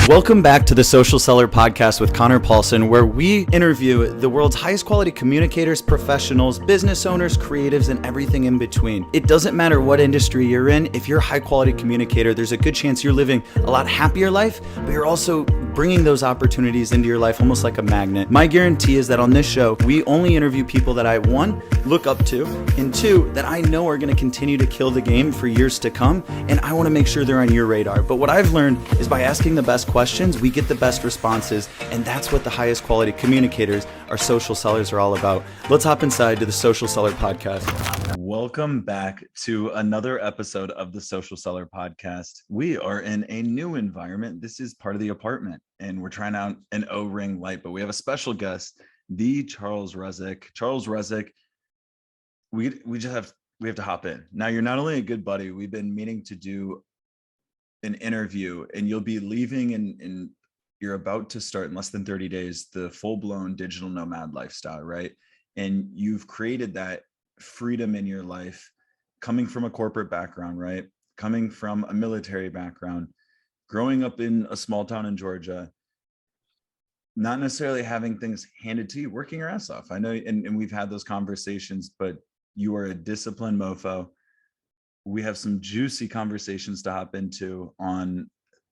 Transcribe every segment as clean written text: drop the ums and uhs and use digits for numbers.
Welcome back to the Social Seller Podcast with Conor Paulsen, where we interview the world's highest quality communicators, professionals, business owners, creatives, and everything in between. It doesn't matter what industry you're in. If you're a high quality communicator, there's a good chance you're living a lot happier life, but you're also bringing those opportunities into your life almost like a magnet. My guarantee is that on this show, we only interview people that I, one, look up to, and two, that I know are going to continue to kill the game for years to come, and I want to make sure they're on your radar. But what I've learned is by asking the best questions, we get the best responses, and that's what the highest quality communicators, our social sellers, are all about. Let's hop inside to the Social Seller Podcast. Welcome back to another episode of the Social Seller Podcast. We are in a new environment. This is part of the apartment, and we're trying out an O-ring light, but we have a special guest, the Charles Rezac. Charles Rezac, we have to hop in. Now, you're not only a good buddy, we've been meaning to do an interview, and you'll be leaving and you're about to start in less than 30 days, the full-blown digital nomad lifestyle, right? And you've created that freedom in your life, coming from a corporate background, right? Coming from a military background, growing up in a small town in Georgia, not necessarily having things handed to you, working your ass off. I know, and we've had those conversations, but you are a disciplined mofo. We have some juicy conversations to hop into on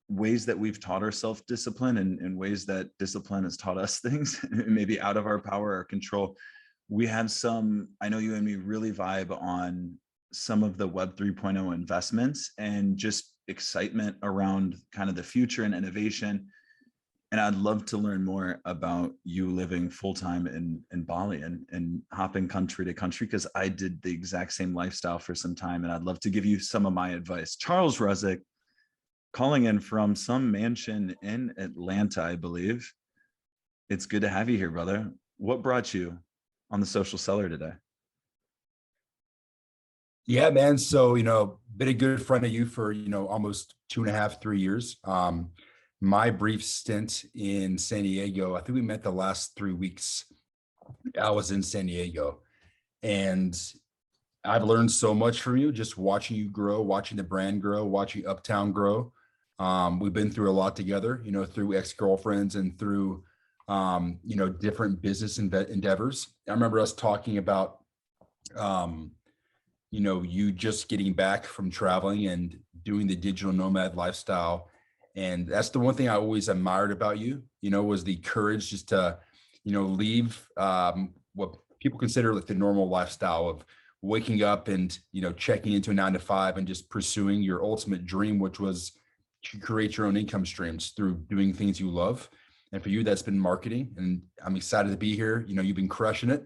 ways that we've taught ourselves discipline and ways that discipline has taught us things, maybe out of our power or control. We have some, I know you and me really vibe on some of the Web 3.0 investments and just excitement around kind of the future and innovation. And I'd love to learn more about you living full-time in Bali and hopping country to country, because I did the exact same lifestyle for some time, and I'd love to give you some of my advice. Charles Rezac, calling in from some mansion in Atlanta, I believe. It's good to have you here, brother. What brought you on the Social Seller today? Yeah, man. So, been a good friend of you for, almost 2.5, 3 years. My brief stint in San Diego, I think we met the last 3 weeks. I was in San Diego, and I've learned so much from you, just watching you grow, watching the brand grow, watching Uptown grow. We've been through a lot together, through ex-girlfriends and through, different business endeavors. I remember us talking about, you just getting back from traveling and doing the digital nomad lifestyle. And that's the one thing I always admired about you, was the courage just to, leave what people consider like the normal lifestyle of waking up and, checking into a 9 to 5 and just pursuing your ultimate dream, which was to create your own income streams through doing things you love. And for you, that's been marketing. And I'm excited to be here. You've been crushing it.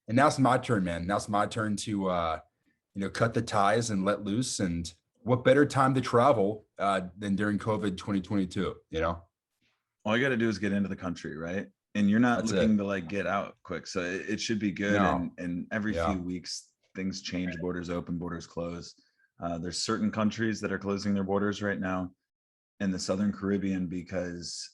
And now it's my turn, man. Now it's my turn to, cut the ties and let loose. And what better time to travel than during COVID 2022, All you got to do is get into the country, right? And you're not looking to get out quick. So it should be good. No. And every few weeks, things change, borders open, borders close. There's certain countries that are closing their borders right now in the Southern Caribbean because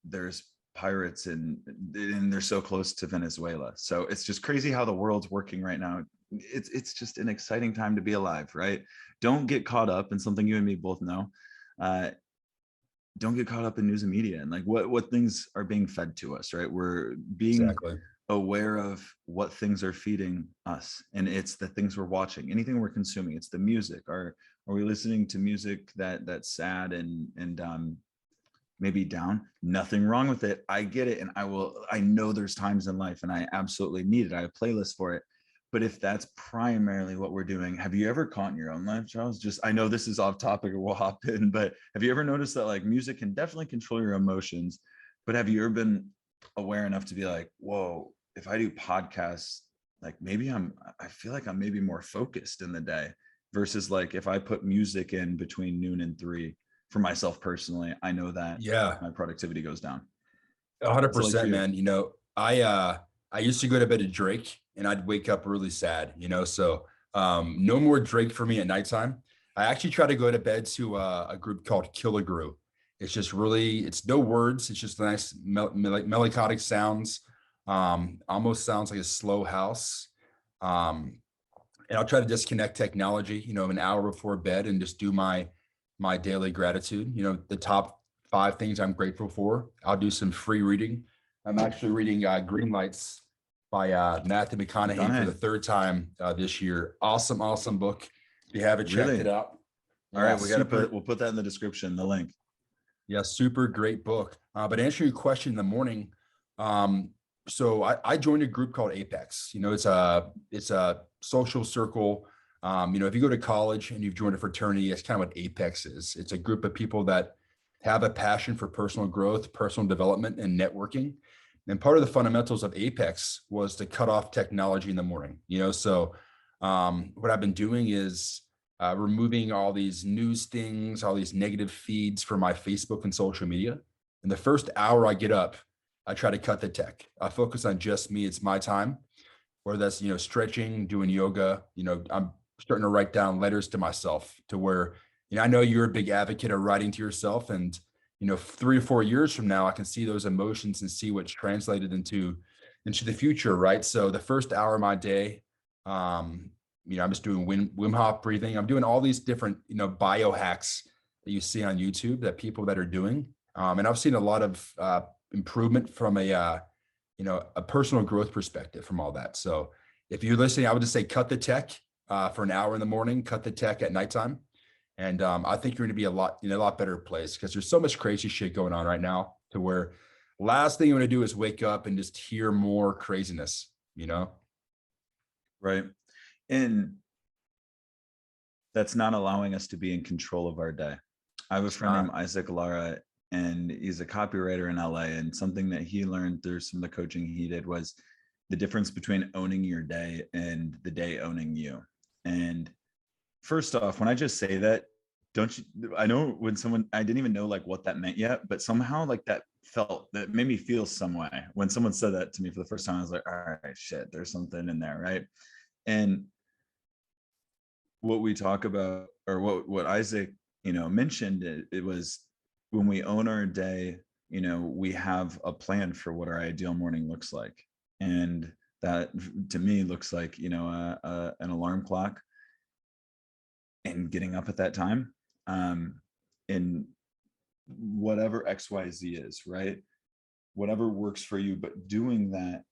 there's pirates and they're so close to Venezuela. So it's just crazy how the world's working right now. It's just an exciting time to be alive, right? Don't get caught up in something you and me both know. Don't get caught up in news and media and what things are being fed to us, right? We're being aware of what things are feeding us, and it's the things we're watching, anything we're consuming. It's the music. Are we listening to music that's sad and maybe down? Nothing wrong with it. I get it, and I know there's times in life, and I absolutely need it. I have playlists for it. But if that's primarily what we're doing, have you ever caught in your own life, Charles? I know this is off topic, or we'll hop in, but have you ever noticed that music can definitely control your emotions? But have you ever been aware enough to be like, whoa, if I do podcasts, maybe I feel like I'm maybe more focused in the day versus if I put music in between noon and 3 for myself personally, I know that my productivity goes down. 100%, man. I used to go to bed to Drake and I'd wake up really sad, so no more Drake for me at nighttime. I actually try to go to bed to a group called Killigrew. It's just it's no words. It's just nice melodic sounds. Almost sounds like a slow house. And I'll try to disconnect technology, an hour before bed and just do my daily gratitude. The top 5 things I'm grateful for. I'll do some free reading. I'm actually reading Greenlights by Matthew McConaughey for the 3rd time this year. Awesome book. If you haven't checked it out. All right, we'll put that in the description, the link. Yeah, super great book. But answering your question in the morning, so I joined a group called Apex. It's a social circle. If you go to college and you've joined a fraternity, it's kind of what Apex is. It's a group of people that have a passion for personal growth, personal development, and networking. And part of the fundamentals of Apex was to cut off technology in the morning. So what I've been doing is removing all these news things, all these negative feeds from my Facebook and social media. And the first hour I get up, I try to cut the tech. I focus on just me. It's my time, whether that's, stretching, doing yoga. I'm starting to write down letters to myself to where, I know you're a big advocate of writing to yourself, and 3 or 4 years from now, I can see those emotions and see what's translated into the future, right? So the first hour of my day, I'm just doing Wim Hof breathing. I'm doing all these different, biohacks that you see on YouTube that people that are doing. And I've seen a lot of improvement from a personal growth perspective from all that. So if you're listening, I would just say cut the tech for an hour in the morning, cut the tech at nighttime. And I think you're going to be in a lot better place, because there's so much crazy shit going on right now to where last thing you want to do is wake up and just hear more craziness, Right. And that's not allowing us to be in control of our day. I have a friend named Isaac Lara, and he's a copywriter in LA. And something that he learned through some of the coaching he did was the difference between owning your day and the day owning you. And first off, when I just say that, I know when I didn't even know like what that meant yet, but somehow like that made me feel some way. When someone said that to me for the first time, I was like, all right, shit, there's something in there, right? And what we talk about, or what Isaac, mentioned, it was when we own our day, we have a plan for what our ideal morning looks like. And that to me looks like, an alarm clock and getting up at that time, in whatever XYZ is, right? Whatever works for you, but doing that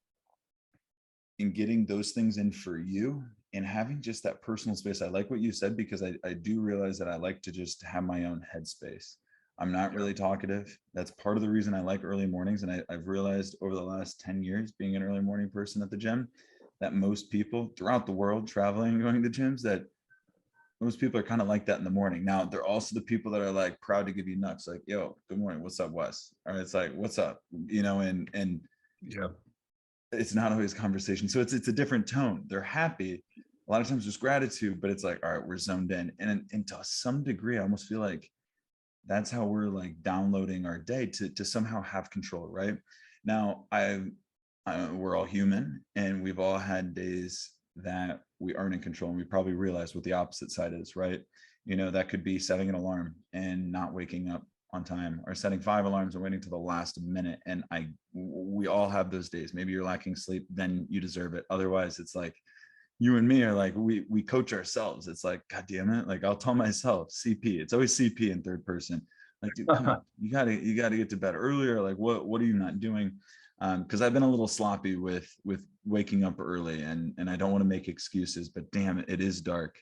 and getting those things in for you and having just that personal space. I like what you said, because I do realize that I like to just have my own headspace. I'm not really talkative. That's part of the reason I like early mornings. And I've realized over the last 10 years, being an early morning person at the gym, that most people throughout the world traveling and going to gyms, that most people are kind of like that in the morning. Now, they're also the people that are like proud to give you nuts, like, yo, good morning, what's up, Wes? Or it's like, what's up? And yeah, it's not always conversation. So it's a different tone. They're happy. A lot of times there's gratitude, but it's like, all right, we're zoned in. And to some degree, I almost feel like that's how we're like downloading our day to somehow have control, right? Now, we're all human, and we've all had days that we aren't in control, and we probably realize what the opposite side is, right? That could be setting an alarm and not waking up on time, or setting 5 alarms and waiting to the last minute. And we all have those days. Maybe you're lacking sleep, then you deserve it. Otherwise, it's like you and me are like, we coach ourselves. It's like, God damn it. Like, I'll tell myself CP. It's always CP in third person. Like, dude, come on, you gotta get to bed earlier. Like, what are you not doing? Because I've been a little sloppy with waking up early, and I don't want to make excuses, but damn it, it is dark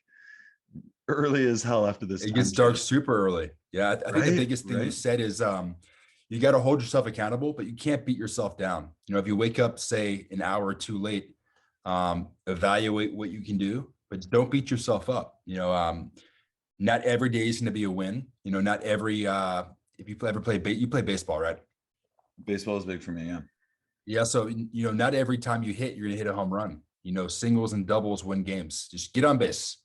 early as hell after this. It gets dark super early. Yeah, I think the biggest thing you said is you got to hold yourself accountable, but you can't beat yourself down. If you wake up, say, an hour or two late, evaluate what you can do, but don't beat yourself up. Not every day is going to be a win. Not every if you ever play you play baseball, right? Baseball is big for me. Yeah. Yeah. So, not every time you hit, you're going to hit a home run. Singles and doubles win games. Just get on base.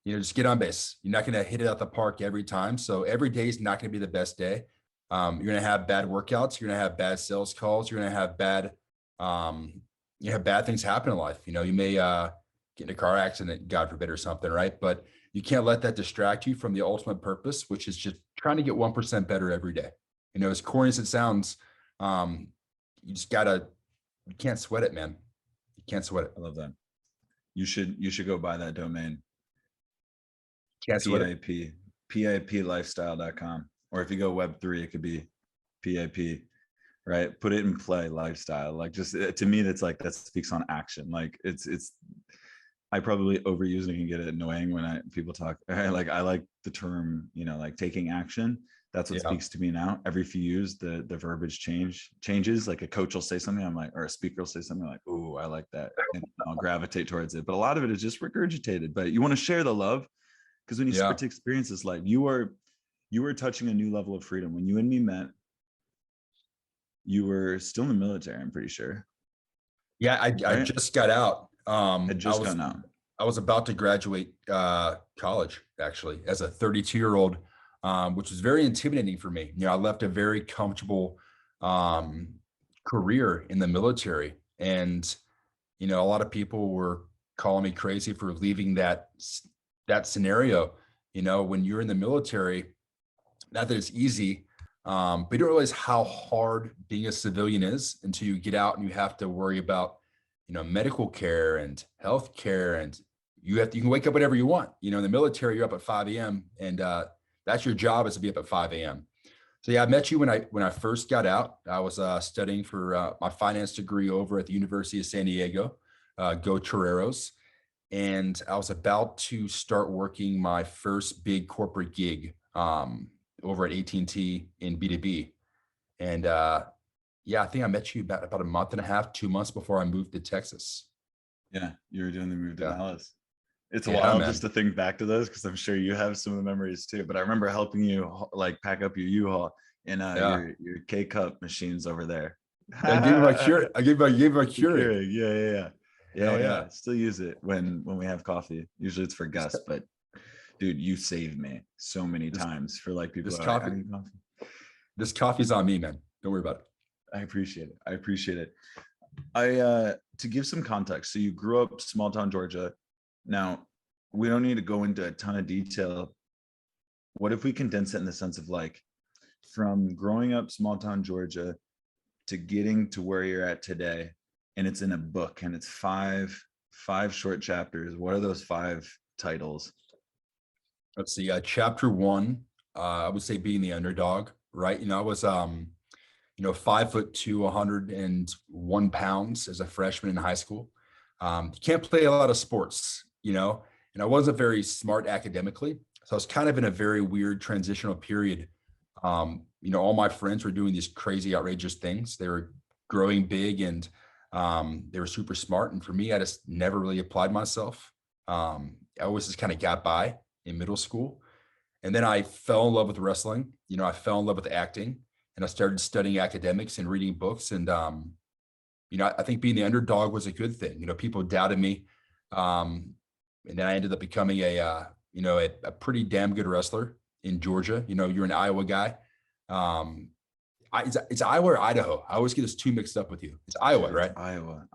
Just get on base. You're not going to hit it out the park every time. So every day is not going to be the best day. You're going to have bad workouts. You're going to have bad sales calls. You're going to have bad things happen in life. You may get in a car accident, God forbid, or something, right? But you can't let that distract you from the ultimate purpose, which is just trying to get 1% better every day. As corny as it sounds, you can't sweat it, man. You can't sweat it. I love that. You should go buy that domain. Can't sweat it. PIPlifestyle.com. Or if you go Web3, it could be PAP, right? Put it in play lifestyle. Like just to me, that's like, that speaks on action. Like it's, I probably overuse it and get it annoying when people talk. Like I like the term, like taking action. That's what speaks to me now. Every few years, the verbiage changes. Like a coach will say something, I'm like, or a speaker will say something, like, "Oh, I like that," and I'll gravitate towards it. But a lot of it is just regurgitated. But you want to share the love, because when you start to experience this life, you were touching a new level of freedom. When you and me met, you were still in the military, I'm pretty sure. Yeah, I just got out. I was about to graduate college, actually, as a 32-year-old, which was very intimidating for me. I left a very comfortable career in the military, and a lot of people were calling me crazy for leaving that scenario. When you're in the military, not that it's easy, but you don't realize how hard being a civilian is until you get out and you have to worry about medical care and health care, and you can wake up whenever you want. In the military, you're up at 5 a.m. and that's your job, is to be up at 5 a.m. So yeah, I met you when I first got out. I was studying for my finance degree over at the University of San Diego, go Toreros. And I was about to start working my first big corporate gig over at AT&T in B2B. And yeah, I think I met you about a month and a half, 2 months before I moved to Texas. Yeah, you were doing the move to Dallas. It's wild just to think back to those, because I'm sure you have some of the memories too. But I remember helping you like pack up your U-Haul in your K-cup machines over there. I gave you my Keurig. Yeah. Still use it when we have coffee. Usually it's for Gus, but dude, you saved me so many times for like people. This coffee's on me, man. Don't worry about it. I appreciate it. To give some context, so you grew up small town Georgia. Now, we don't need to go into a ton of detail. What if we condense it in the sense of like, from growing up small town Georgia to getting to where you're at today, and it's in a book, and it's five short chapters. What are those 5 titles? Let's see. Chapter 1, I would say being the underdog, right? I was 5'2", 101 pounds as a freshman in high school. You can't play a lot of sports, and I wasn't very smart academically. So I was kind of in a very weird transitional period. All my friends were doing these crazy, outrageous things. They were growing big and they were super smart. And for me, I just never really applied myself. I always just kind of got by in middle school. And then I fell in love with wrestling. I fell in love with acting, and I started studying academics and reading books. And, I think being the underdog was a good thing. People doubted me. And then I ended up becoming a pretty damn good wrestler in Georgia. You're an Iowa guy. It's Iowa or Idaho. I always get this 2 mixed up with you. It's Iowa, right? Iowa.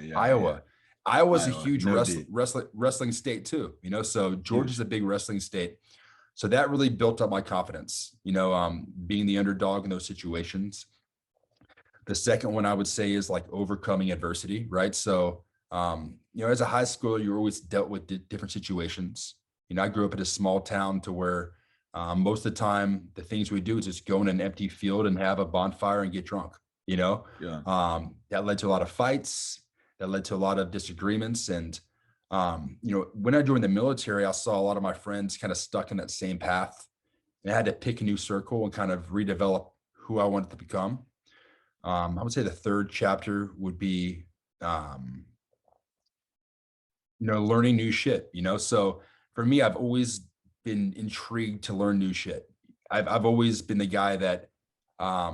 Yeah. Iowa. Iowa's a huge wrestling state too. So Georgia's a big wrestling state. So that really built up my confidence, being the underdog in those situations. The second one I would say is like overcoming adversity, right? So, as a high schooler, you're always dealt with different situations. I grew up in a small town to where most of the time the things we do is just go in an empty field and have a bonfire and get drunk, that led to a lot of fights, that led to a lot of disagreements. And, when I joined the military, I saw a lot of my friends kind of stuck in that same path, and I had to pick a new circle and kind of redevelop who I wanted to become. I would say the third chapter would be, learning new shit, So for me, I've always been intrigued to learn new shit. I've always been the guy that I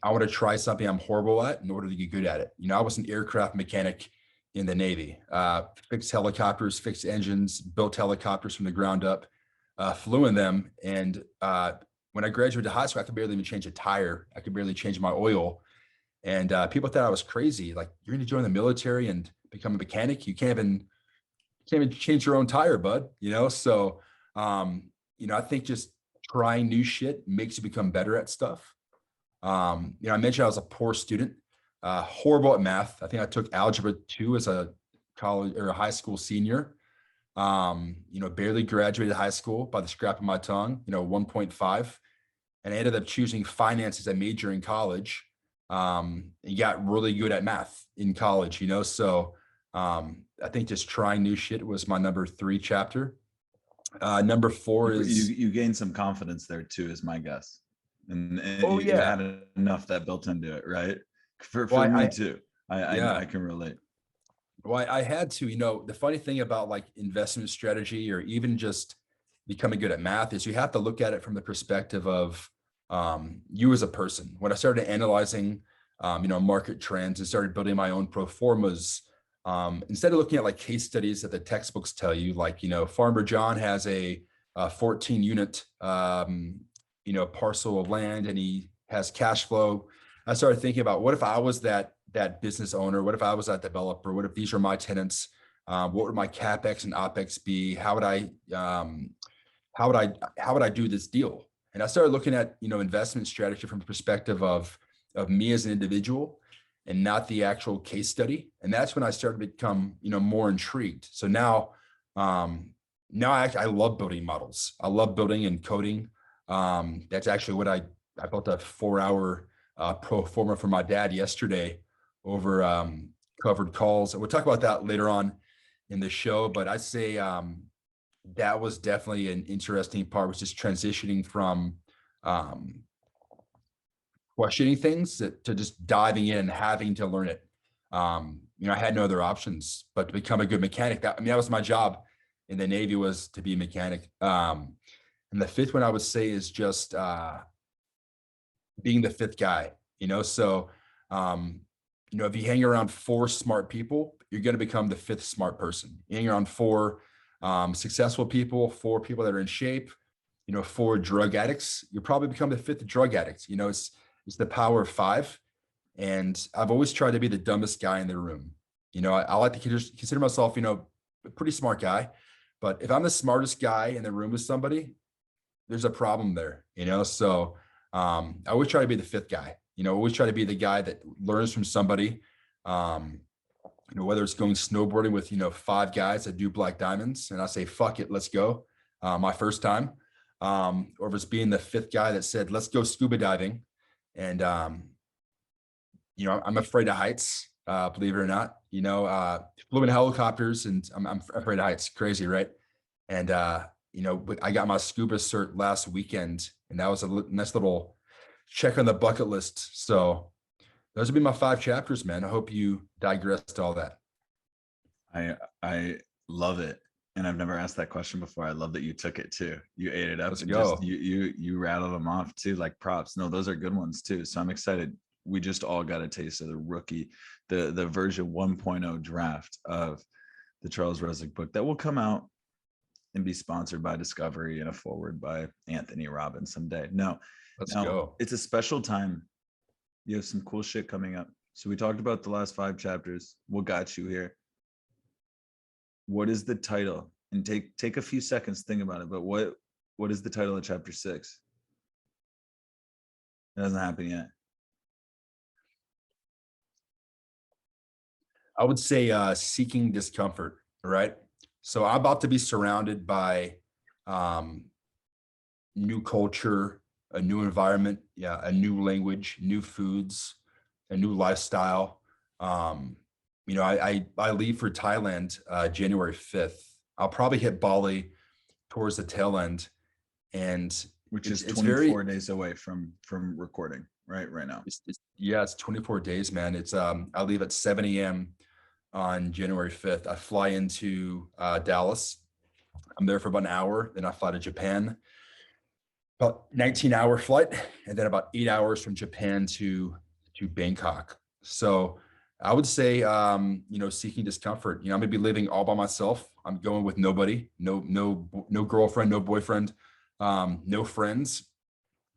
want to try something I'm horrible at in order to get good at it. I was an aircraft mechanic in the Navy, fixed helicopters, fixed engines, built helicopters from the ground up, flew in them. And when I graduated high school, I could barely even change a tire. I could barely change my oil. And people thought I was crazy. Like, you're going to join the military and become a mechanic? You can't even change your own tire, bud. So, I think just trying new shit makes you become better at stuff. I mentioned I was a poor student, horrible at math. I think I took algebra 2 as a college or a high school senior. Barely graduated high school by the scrap of my tongue, 1.5. and I ended up choosing finance as a major in college. And got really good at math in college, you know? So I think just trying new shit was my number 3 chapter. Number 4 is you gained some confidence there too, is my guess. And oh you yeah, had enough that built into it, right? For well, me too. yeah. I can relate. Well, I had to, you know, the funny thing about like investment strategy or even just becoming good at math is you have to look at it from the perspective of you as a person. When I started analyzing, you know, market trends and started building my own pro formas, instead of looking at like case studies that the textbooks tell you, like, you know, Farmer John has a 14 unit, you know, parcel of land and he has cash flow. I started thinking about what if I was that business owner? What if I was that developer? What if these are my tenants? What would my capex and opex be? How would I do this deal? And I started looking at, you know, investment strategy from the perspective of me as an individual and not the actual case study. And that's when I started to become, you know, more intrigued. So now I love building models. I love building and coding. That's actually what I built a 4-hour pro forma for my dad yesterday over covered calls. And we'll talk about that later on in the show. But I'd say that was definitely an interesting part, was just transitioning from questioning things to just diving in and having to learn it. You know, I had no other options but to become a good mechanic. That was my job in the Navy, was to be a mechanic. And the 5th one I would say is just being the 5th guy, you know? So, you know, if you hang around 4 smart people, you're going to become the 5th smart person. You hang around 4 successful people, 4 people that are in shape, you know, 4 drug addicts, you'll probably become the 5th drug addict. You know, it's the power of 5. And I've always tried to be the dumbest guy in the room. You know, I like to consider myself, you know, a pretty smart guy, but if I'm the smartest guy in the room with somebody, there's a problem there, you know? So I always try to be the 5th guy, you know, always try to be the guy that learns from somebody. You know, whether it's going snowboarding with, you know, 5 guys that do black diamonds and I say, fuck it, let's go. My first time. Or if it's being the 5th guy that said, let's go scuba diving. And, you know, I'm afraid of heights, believe it or not, you know, flew in helicopters and I'm afraid of heights. Crazy, right? And, you know, but I got my scuba cert last weekend and that was a nice little check on the bucket list. So those would be my 5 chapters, man. I hope you digressed all that. I love it. And I've never asked that question before. I love that you took it too. You ate it up. Let's and go. Just you rattled them off too, like props. No, those are good ones too. So I'm excited. We just all got a taste of the rookie, the version 1.0 draft of the Charles Rezac book that will come out and be sponsored by Discovery and a forward by Anthony Robbins someday. Let's go. It's a special time. You have some cool shit coming up. So we talked about the last 5 chapters. What got you here? What is the title? And take a few seconds to think about it. But what is the title of chapter 6? It hasn't happened yet. I would say seeking discomfort, right? So I'm about to be surrounded by new culture, a new environment, a new language, new foods, a new lifestyle. You know, I leave for Thailand January 5th. I'll probably hit Bali towards the tail end, and which is 24 days away from recording right now. It's 24 days, man. It's I leave at 7 a.m. on January 5th. I fly into Dallas. I'm there for about an hour. Then I fly to Japan, about 19-hour flight, and then about 8 hours from Japan to Bangkok. So I would say, you know, seeking discomfort. You know, I'm gonna be living all by myself. I'm going with nobody, no girlfriend, no boyfriend, no friends.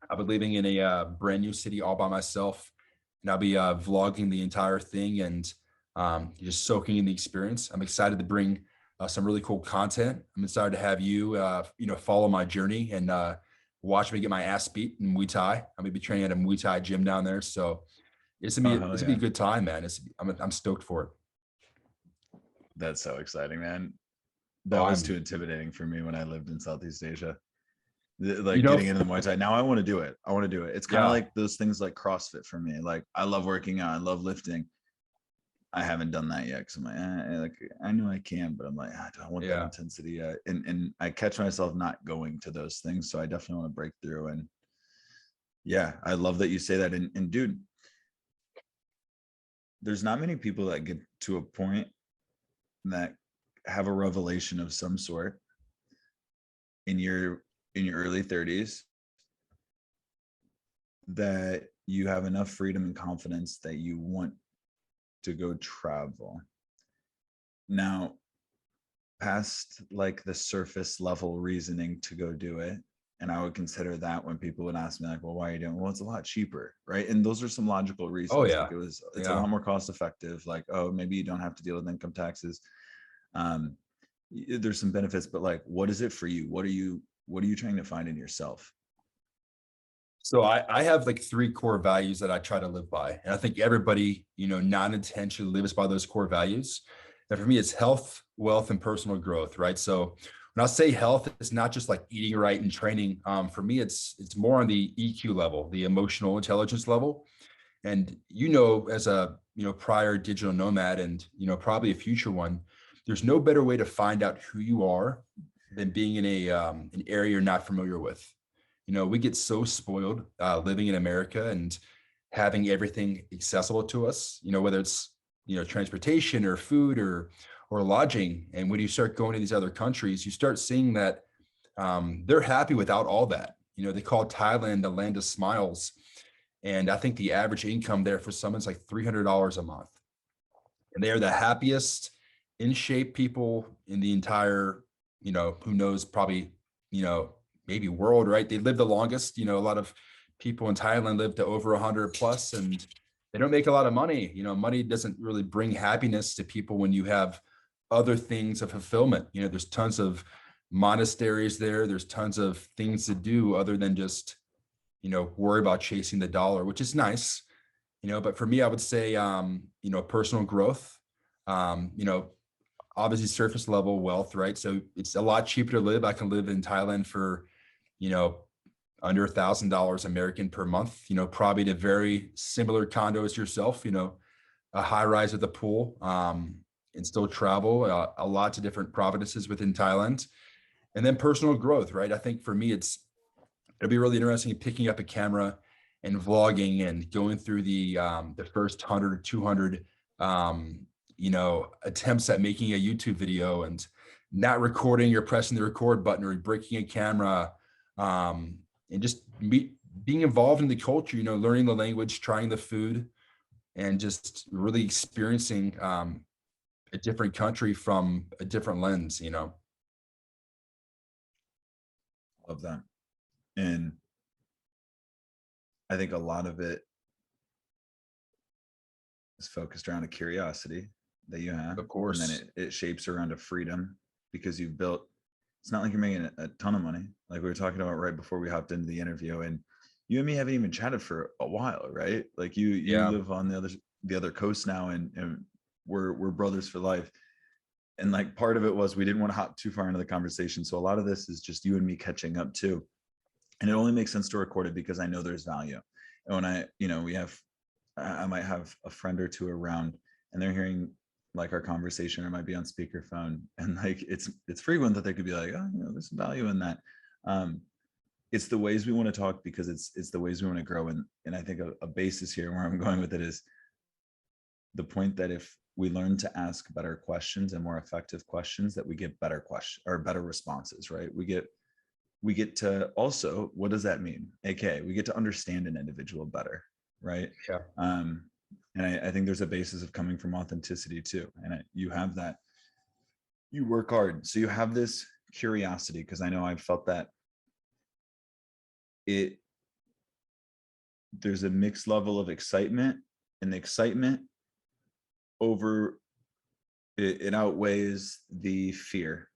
I'll be living in a brand new city all by myself, and I'll be vlogging the entire thing and just soaking in the experience. I'm excited to bring some really cool content. I'm excited to have you, you know, follow my journey and watch me get my ass beat in Muay Thai. I'm gonna be training at a Muay Thai gym down there, so it's gonna be a good time, man. I'm stoked for it. That's so exciting, man. That was too intimidating for me when I lived in Southeast Asia. Like getting into the Muay Thai. Now I want to do it. It's kind of like those things like CrossFit for me. Like I love working out. I love lifting. I haven't done that yet because I'm like I know I can, but I'm like, do I want that intensity yet? And I catch myself not going to those things. So I definitely want to break through. And yeah, I love that you say that. And dude, there's not many people that get to a point that have a revelation of some sort in your early 30s that you have enough freedom and confidence that you want to go travel. Now, past like the surface level reasoning to go do it, and I would consider that when people would ask me like, well, why are you doing it? Well, it's a lot cheaper, right? And those are some logical reasons. Oh yeah. Like it's a lot more cost effective. Like, oh, maybe you don't have to deal with income taxes. There's some benefits, but like, what is it for you? What are you trying to find in yourself? So I have like 3 core values that I try to live by. And I think everybody, not intentionally lives by those core values. And for me, it's health, wealth, and personal growth, right? So when I say health, it's not just like eating right and training. For me, it's more on the EQ level, the emotional intelligence level. And, as a, prior digital nomad and, probably a future one, there's no better way to find out who you are than being in an area you're not familiar with. We get so spoiled living in America and having everything accessible to us, whether it's, transportation or food or lodging. And when you start going to these other countries, you start seeing that they're happy without all that. They call Thailand the land of smiles. And I think the average income there for someone's like $300 a month. And they are the happiest, in shape people in the entire, who knows, probably, maybe world, right? They live the longest. A lot of people in Thailand live to over 100 plus, and they don't make a lot of money. Money doesn't really bring happiness to people when you have other things of fulfillment. There's tons of monasteries there. There's tons of things to do other than just, worry about chasing the dollar, which is nice. But for me, I would say, personal growth, obviously surface level wealth, right? So it's a lot cheaper to live. I can live in Thailand for, under $1,000 American per month, probably in a very similar condo as yourself, a high rise with a pool, and still travel a lot to different provinces within Thailand. And then personal growth, right? I think for me, it'll be really interesting picking up a camera and vlogging and going through the first 100 or 200, attempts at making a YouTube video and not recording or pressing the record button or breaking a camera, and just being involved in the culture, learning the language, trying the food, and just really experiencing a different country from a different lens, Love that. And I think a lot of it is focused around a curiosity that you have. Of course. And then it shapes around a freedom because you've built, it's not like you're making a ton of money. Like we were talking about right before we hopped into the interview, and you and me haven't even chatted for a while, right? Like you live on the other coast now, and we're brothers for life. And like part of it was we didn't want to hop too far into the conversation. So a lot of this is just you and me catching up too. And it only makes sense to record it because I know there's value. And when I might have a friend or two around and they're hearing like our conversation, or it might be on speakerphone, and like it's frequent that they could be like, oh, there's some value in that. It's the ways we want to talk because it's the ways we want to grow. And I think a basis here where I'm going with it is the point that if we learn to ask better questions and more effective questions, that we get better questions or better responses, right? We get to also, what does that mean? AKA, we get to understand an individual better, right? Yeah. And I think there's a basis of coming from authenticity too. And you have that, you work hard. So you have this curiosity, because I know I've felt that there's a mixed level of excitement, and the excitement it outweighs the fear,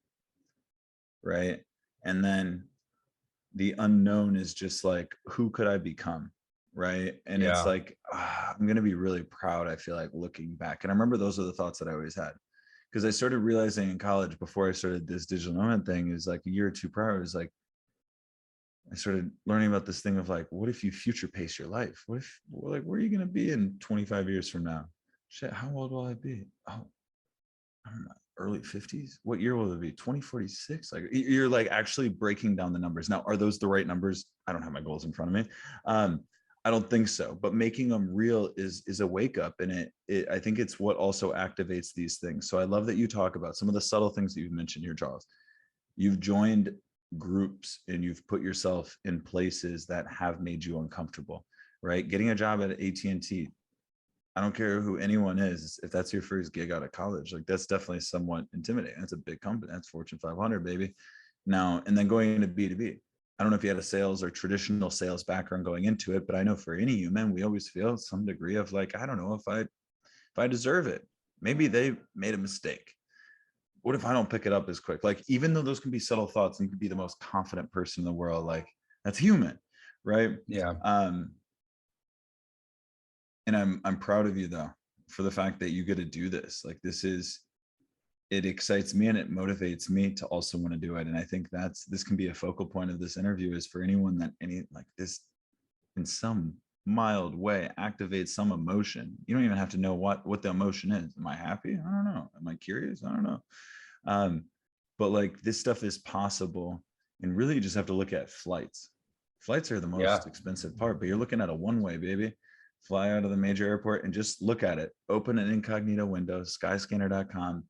right? And then the unknown is just like, who could I become? Right. And it's like, I'm going to be really proud, I feel like, looking back. And I remember those are the thoughts that I always had, because I started realizing in college before I started this digital nomad thing, is like a year or two prior, is like, I started learning about this thing of like, what if you future pace your life? What if, like, where are you going to be in 25 years from now? Shit, how old will I be? Oh, I don't know, early 50s. What year will it be? 2046? Like, you're like actually breaking down the numbers. Now, are those the right numbers? I don't have my goals in front of me. I don't think so, but making them real is a wake up, and I think it's what also activates these things. So I love that you talk about some of the subtle things that you've mentioned here, Charles. You've joined groups and you've put yourself in places that have made you uncomfortable, right? Getting a job at AT&T, I don't care who anyone is, if that's your first gig out of college, like that's definitely somewhat intimidating. That's a big company. That's Fortune 500, baby. Now, and then going into B2B. I don't know if you had a sales or traditional sales background going into it, but I know for any human, we always feel some degree of like, I don't know if I deserve it. Maybe they made a mistake. What if I don't pick it up as quick? Like, even though those can be subtle thoughts, and you could be the most confident person in the world, like that's human, right? Yeah. And I'm proud of you though, for the fact that you get to do this. Like, it excites me and it motivates me to also want to do it. And I think this can be a focal point of this interview, is for anyone that like this in some mild way activates some emotion. You don't even have to know what the emotion is. Am I happy? I don't know. Am I curious? I don't know. But like, this stuff is possible, and really you just have to look at flights. Flights are the most expensive part, but you're looking at a one-way, baby. Fly out of the major airport and just look at it. Open an incognito window, skyscanner.com,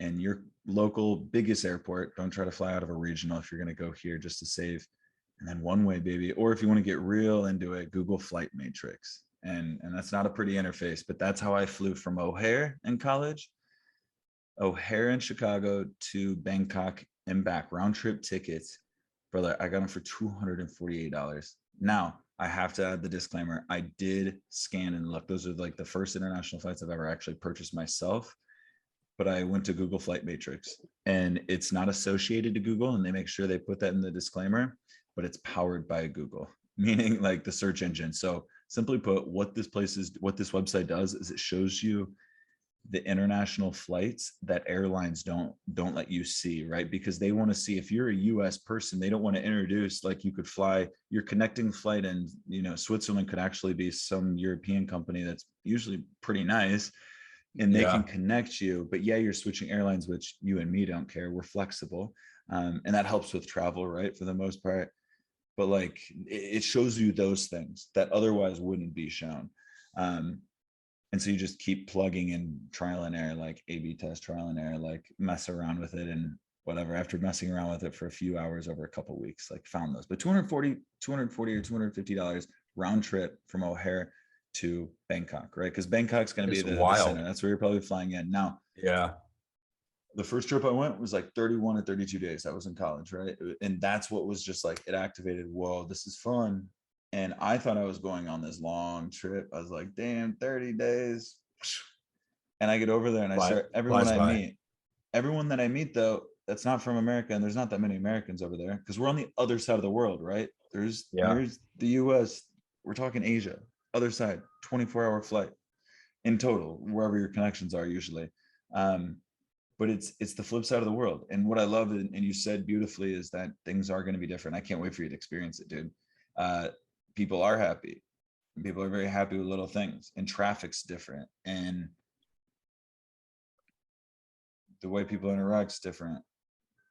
and your local biggest airport. Don't try to fly out of a regional if you're going to go here just to save. And then one way, baby. Or if you want to get real into it, Google Flight Matrix. And that's not a pretty interface, but that's how I flew from O'Hare in college, O'Hare in Chicago to Bangkok and back, round trip tickets. Brother, I got them for $248. Now, I have to add the disclaimer. I did scan and look. Those are like the first international flights I've ever actually purchased myself. But I went to Google Flight Matrix, and it's not associated to Google, and they make sure they put that in the disclaimer, but it's powered by Google, meaning like the search engine. So simply put, what this website does is it shows you the international flights that airlines don't let you see, right? Because they want to see, if you're a US person, they don't want to introduce, like, you could fly your connecting flight, and Switzerland could actually be some European company that's usually pretty nice, and they can connect you, but you're switching airlines, which you and me don't care. We're flexible. And that helps with travel, right? For the most part. But like, it shows you those things that otherwise wouldn't be shown. And so you just keep plugging in, trial and error, like A/B test, trial and error, like mess around with it and whatever. After messing around with it for a few hours over a couple of weeks, like found those. But $240 or $250 round trip from O'Hare to Bangkok, right? Because Bangkok's going to be the center. That's where you're probably flying in. Now, the first trip I went was like 31 or 32 days. I was in college, right? And that's what was just like, it activated, whoa, this is fun. And I thought I was going on this long trip. I was like, damn, 30 days. And I get over there and I start, everyone that I meet though, that's not from America, and there's not that many Americans over there, because we're on the other side of the world, right? There's the US, we're talking Asia, other side, 24-hour flight in total, wherever your connections are usually. But it's the flip side of the world. And what I love, and you said beautifully, is that things are going to be different. I can't wait for you to experience it, dude. People are happy. People are very happy with little things, and traffic's different, and the way people interact is different.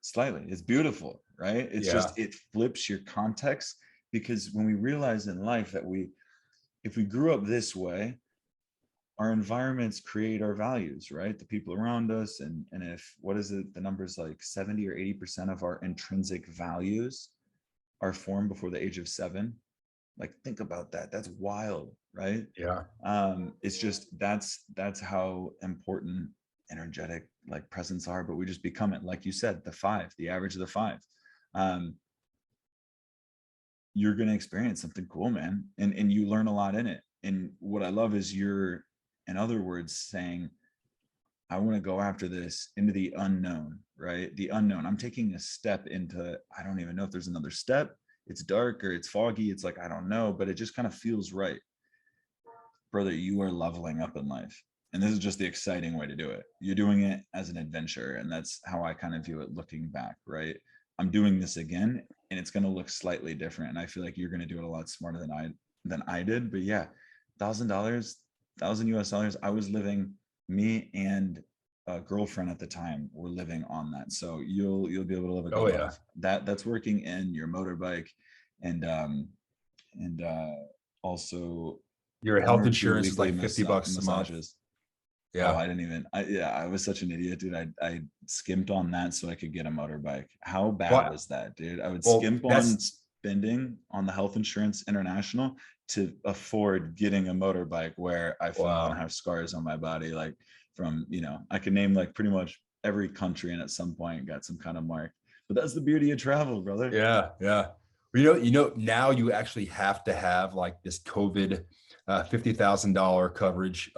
Slightly. It's beautiful, right? It's just, it flips your context, because when we realize in life that if we grew up this way, our environments create our values, right? The people around us. And if, what is it? The numbers like 70 or 80% of our intrinsic values are formed before the age of 7. Like, think about that. That's wild, right? Yeah. It's just, that's how important energetic like presence are, but we just become it. Like you said, the average of the 5. You're going to experience something cool, man. And you learn a lot in it. And what I love is you're, in other words, saying, I want to go after this into the unknown, right? The unknown. I'm taking a step into, I don't even know if there's another step. It's dark or it's foggy. It's like, I don't know, but it just kind of feels right. Brother, you are leveling up in life. And this is just the exciting way to do it. You're doing it as an adventure. And that's how I kind of view it looking back, right? I'm doing this again, and it's going to look slightly different. And I feel like you're going to do it a lot smarter than I did. But yeah, $1,000, $1,000 US. I was living, me and a girlfriend at the time were living on that. So you'll be able to live a good life. That's working in your motorbike, and also your health insurance is like $50 a month. Yeah. I was such an idiot, dude. I skimped on that so I could get a motorbike. How bad was that, dude? I would skimp on spending on the health insurance international to afford getting a motorbike, where I fell and have scars on my body, like from, I can name like pretty much every country, and at some point got some kind of mark. But that's the beauty of travel, brother. Yeah. Well, now you actually have to have like this COVID $50,000 coverage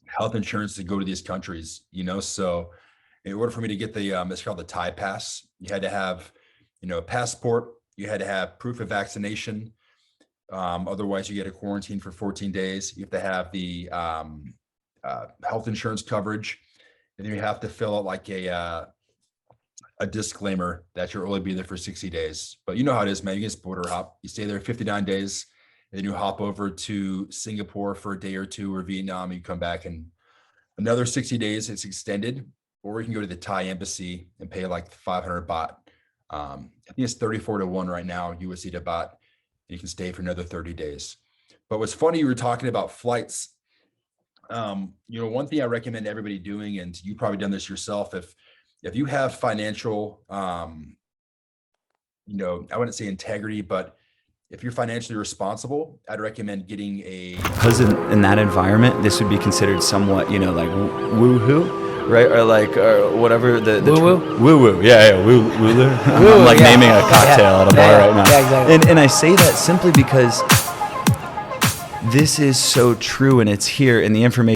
health insurance to go to these countries, so in order for me to get the it's called the Thai pass, you had to have a passport, you had to have proof of vaccination, otherwise you get a quarantine for 14 days. You have to have the health insurance coverage, and then you have to fill out like a disclaimer that you'll only be there for 60 days. But you know how it is, man. You get border hop, you stay there 59 days, and then you hop over to Singapore for a day or two, or Vietnam, you come back and another 60 days, it's extended. Or you can go to the Thai embassy and pay like 500 baht. I think it's 34 to 1 right now, USD to baht. You can stay for another 30 days. But what's funny, you were talking about flights. One thing I recommend everybody doing, and you've probably done this yourself, if you have financial, I wouldn't say integrity, but if you're financially responsible, I'd recommend getting because in that environment, this would be considered somewhat, like woo-hoo, right? Or whatever the woo-woo? Woo-woo. Yeah, woo-woo. I'm like naming a cocktail at a bar right now. Yeah, exactly. And I say that simply because this is so true, and it's here, and the information